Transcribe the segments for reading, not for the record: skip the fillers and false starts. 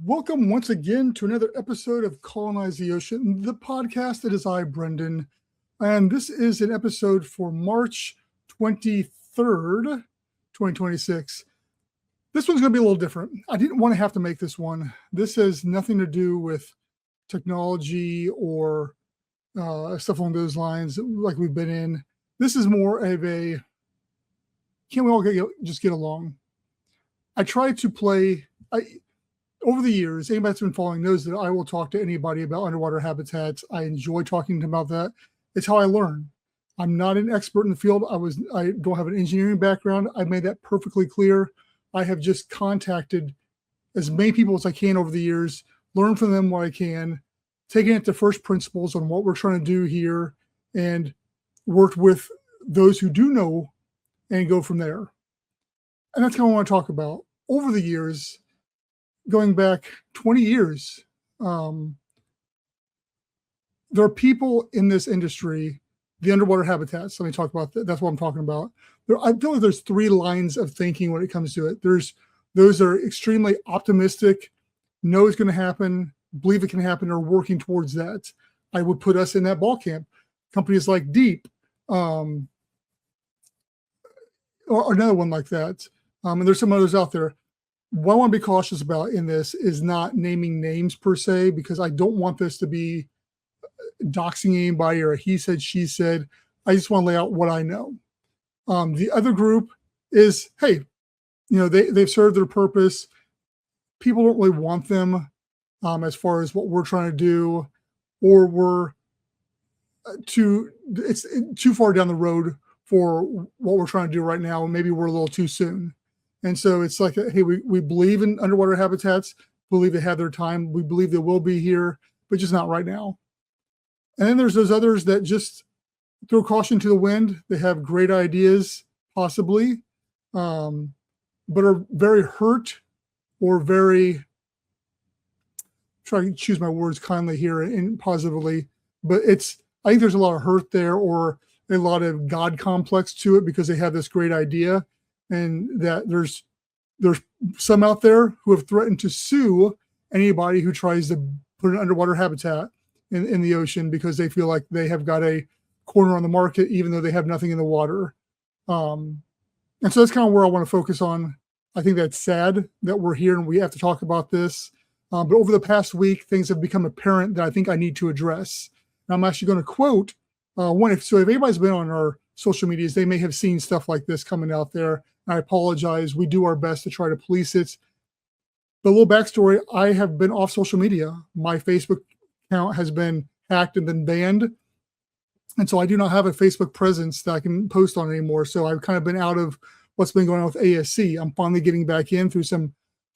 Welcome once again to another episode of Colonize the Ocean, the podcast that is I, Brendon. And this is an episode for March 23rd, 2026. This one's going to be a little different. I didn't want to have to make this one. This has nothing to do with technology or stuff along those lines like we've been in. This is more of a, can we all just get along? I try to play... Over the years, anybody that's been following knows that I will talk to anybody about underwater habitats. I enjoy talking to them about that. It's how I learn. I'm not an expert in the field. I don't have an engineering background. I've made that perfectly clear. I have just contacted as many people as I can over the years, learn from them what I can, taken it to first principles on what we're trying to do here, and worked with those who do know and go from there. And that's kind of what I want to talk about. Over the years, going back 20 years, there are people in this industry, the underwater habitats. Let me talk about that. That's what I'm talking about. I feel like there's three lines of thinking when it comes to it. There's those that are extremely optimistic, know it's going to happen, believe it can happen, or working towards that. I would put us in that ball camp. Companies like Deep, or another one like that. And there's some others out there. What I want to be cautious about in this is not naming names per se, because I don't want this to be doxing anybody or a he said, she said. I just want to lay out what I know. The other group is, hey, they've served their purpose. People don't really want them as far as what we're trying to do, or it's too far down the road for what we're trying to do right now. And maybe we're a little too soon. And so it's like, hey, we believe in underwater habitats, believe they have their time. We believe they will be here, but just not right now. And then there's those others that just throw caution to the wind. They have great ideas, possibly, but are very hurt or very, try to choose my words kindly here and positively, but I think there's a lot of hurt there or a lot of God complex to it because they have this great idea. And that there's some out there who have threatened to sue anybody who tries to put an underwater habitat in the ocean because they feel like they have got a corner on the market, even though they have nothing in the water. And so that's kind of where I want to focus on. I think that's sad that we're here and we have to talk about this. But over the past week, things have become apparent that I think I need to address. And I'm actually going to quote one. If anybody's been on our social medias, they may have seen stuff like this coming out there. I apologize. We do our best to try to police it. But a little backstory, I have been off social media. My Facebook account has been hacked and then banned. And so I do not have a Facebook presence that I can post on anymore. So I've kind of been out of what's been going on with ASC. I'm finally getting back in through some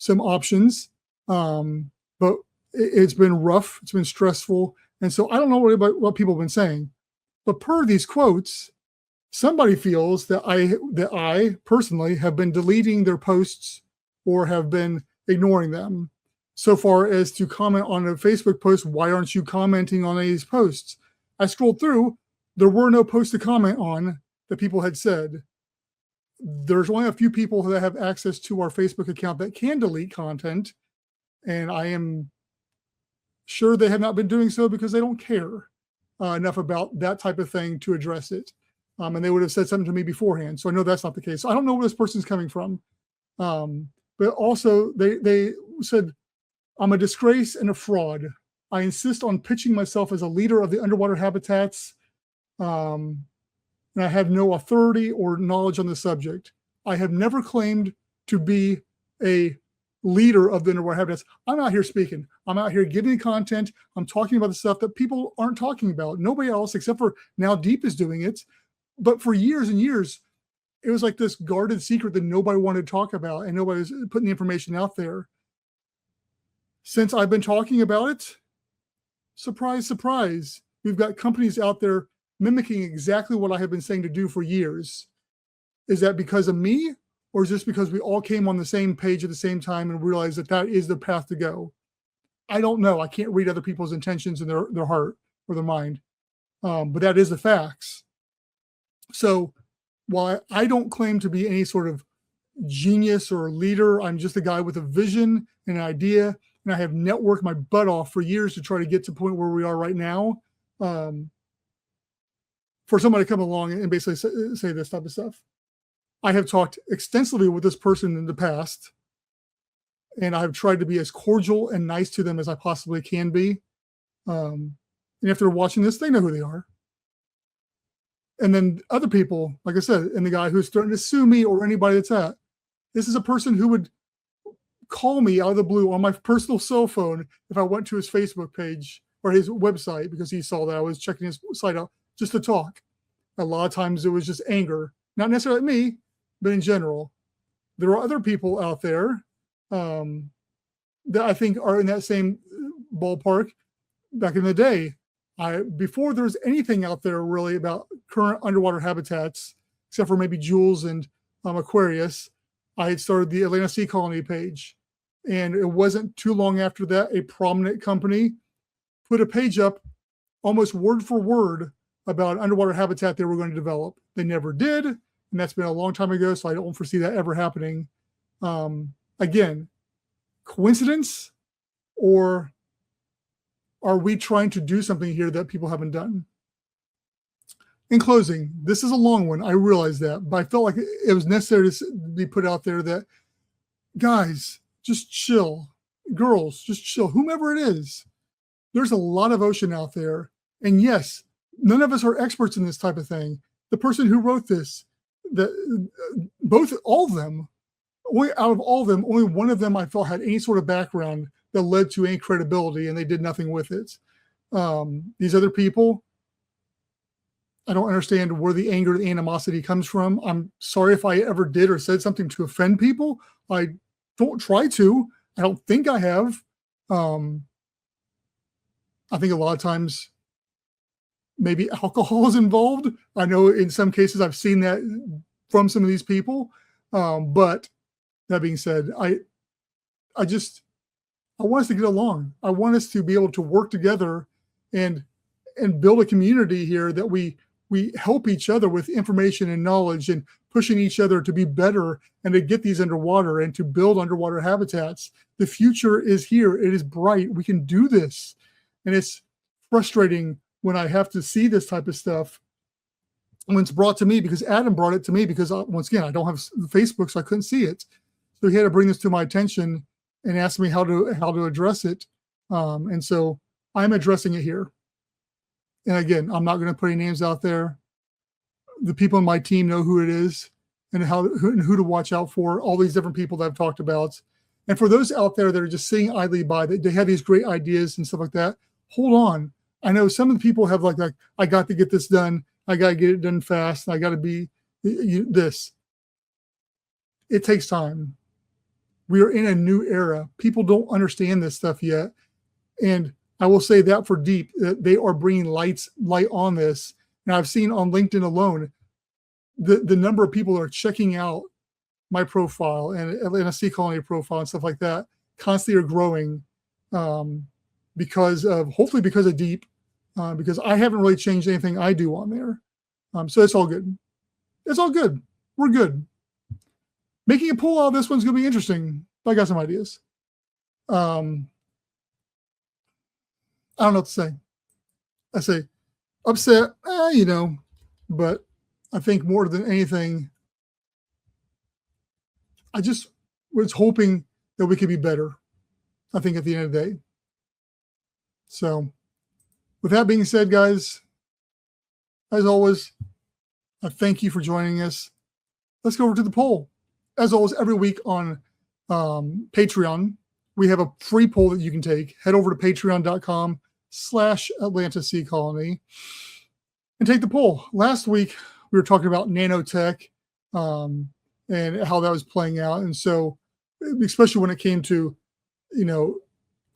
options. But it's been rough. It's been stressful. And so I don't know what people have been saying. But per these quotes, somebody feels that I personally have been deleting their posts or have been ignoring them so far as to comment on a Facebook post. Why aren't you commenting on any of these posts? I scrolled through. There were no posts to comment on that people had said. There's only a few people that have access to our Facebook account that can delete content. And I am sure they have not been doing so because they don't care enough about that type of thing to address it. And they would have said something to me beforehand. So I know that's not the case. So I don't know where this person's coming from. But also they said, I'm a disgrace and a fraud. I insist on pitching myself as a leader of the underwater habitats. And I have no authority or knowledge on the subject. I have never claimed to be a leader of the underwater habitats. I'm out here speaking. I'm out here giving content. I'm talking about the stuff that people aren't talking about. Nobody else, except for now Deep is doing it. But for years and years, it was like this guarded secret that nobody wanted to talk about and nobody was putting the information out there. Since I've been talking about it, surprise, surprise, we've got companies out there mimicking exactly what I have been saying to do for years. Is that because of me, or is this because we all came on the same page at the same time and realized that is the path to go? I don't know. I can't read other people's intentions in their heart or their mind. But that is the facts. So while I don't claim to be any sort of genius or leader, I'm just a guy with a vision and an idea and I have networked my butt off for years to try to get to the point where we are right now. For somebody to come along and basically say this type of stuff. I have talked extensively with this person in the past, and I've tried to be as cordial and nice to them as I possibly can be. And if they're watching this, they know who they are. And then other people, like I said, and the guy who's threatening to sue me or anybody that's at, this is a person who would call me out of the blue on my personal cell phone if I went to his Facebook page or his website because he saw that I was checking his site out just to talk. A lot of times it was just anger, not necessarily at me, but in general. There are other people out there that I think are in that same ballpark. Back in the day, before there was anything out there really about current underwater habitats, except for maybe Jules and Aquarius, I had started the Atlantis Sea Colony page. And it wasn't too long after that, a prominent company put a page up almost word for word about underwater habitat they were going to develop. They never did, and that's been a long time ago, so I don't foresee that ever happening. Again, coincidence, or are we trying to do something here that people haven't done? In closing, this is a long one. I realize that, but I felt like it was necessary to be put out there that, guys, just chill. Girls, just chill. Whomever it is, there's a lot of ocean out there. And yes, none of us are experts in this type of thing. The person who wrote this, all of them, out of all of them, only one of them I felt had any sort of background that led to any credibility, and they did nothing with it. These other people, I don't understand where the anger, the animosity comes from. I'm sorry if I ever did or said something to offend people. I don't try to. I don't think I have. I think a lot of times maybe alcohol is involved. I know in some cases I've seen that from some of these people. But that being said, I want us to get along. I want us to be able to work together and build a community here that we help each other with information and knowledge and pushing each other to be better and to get these underwater and to build underwater habitats. The future is here. It is bright. We can do this. And it's frustrating when I have to see this type of stuff when it's brought to me, because Adam brought it to me, because once again, I don't have Facebook, so I couldn't see it. So he had to bring this to my attention and ask me how to address it. And so I'm addressing it here. And again, I'm not going to put any names out there. The people in my team know who it is and who to watch out for, all these different people that I've talked about. And for those out there that are just sitting idly by, they have these great ideas and stuff like that, hold on. I know some of the people have like I got to get this done. I got to get it done fast. And I got to be this. It takes time. We are in a new era. People don't understand this stuff yet. And I will say that for Deep, that they are bringing light on this. And I've seen on LinkedIn alone, the number of people that are checking out my profile and Atlantis Sea Colony profile and stuff like that constantly are growing hopefully because of Deep, because I haven't really changed anything I do on there. So it's all good. It's all good. We're good. Making a poll out of this one's going to be interesting. But I got some ideas. I don't know what to say. I say upset, but I think more than anything, I just was hoping that we could be better, I think, at the end of the day. So with that being said, guys, as always, I thank you for joining us. Let's go over to the poll. As always, every week on Patreon, we have a free poll that you can take. Head over to patreon.com/Atlantis Sea Colony and take the poll. Last week, we were talking about nanotech and how that was playing out. And so, especially when it came to,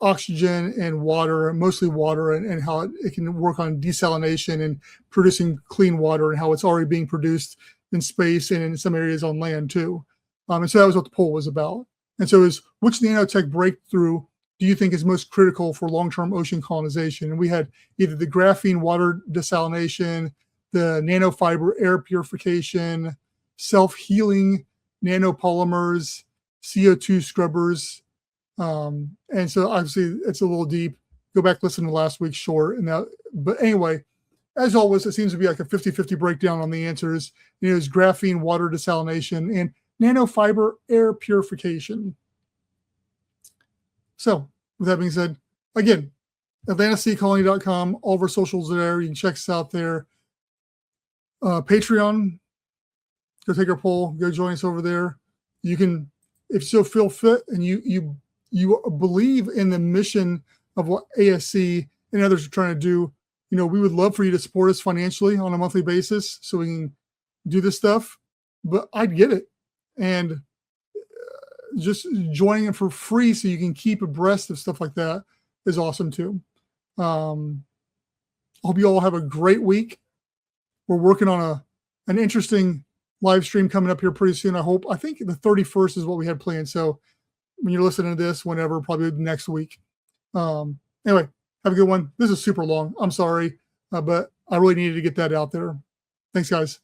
oxygen and water, mostly water, and how it can work on desalination and producing clean water, and how it's already being produced in space and in some areas on land too. And so that was what the poll was about. And so which nanotech breakthrough do you think is most critical for long-term ocean colonization? And we had either the graphene water desalination, the nanofiber air purification, self-healing nanopolymers, CO2 scrubbers, And so obviously it's a little deep. Go back, listen to last week's short. But anyway, as always, it seems to be like a 50-50 breakdown on the answers. It was graphene, water desalination, and nanofiber air purification. So with that being said, again, AtlantisSeaColony.com, all of our socials are there. You can check us out there. Patreon, go take our poll, go join us over there. You can, if you still feel fit and you believe in the mission of what ASC and others are trying to do, we would love for you to support us financially on a monthly basis so we can do this stuff. But I'd get it. And just joining it for free so you can keep abreast of stuff like that is awesome too. I hope you all have a great week. We're working on an interesting live stream coming up here pretty soon. I think the 31st is what we had planned. So when you're listening to this, whenever, probably next week. Anyway, have a good one. This is super long. I'm sorry, but I really needed to get that out there. Thanks, guys.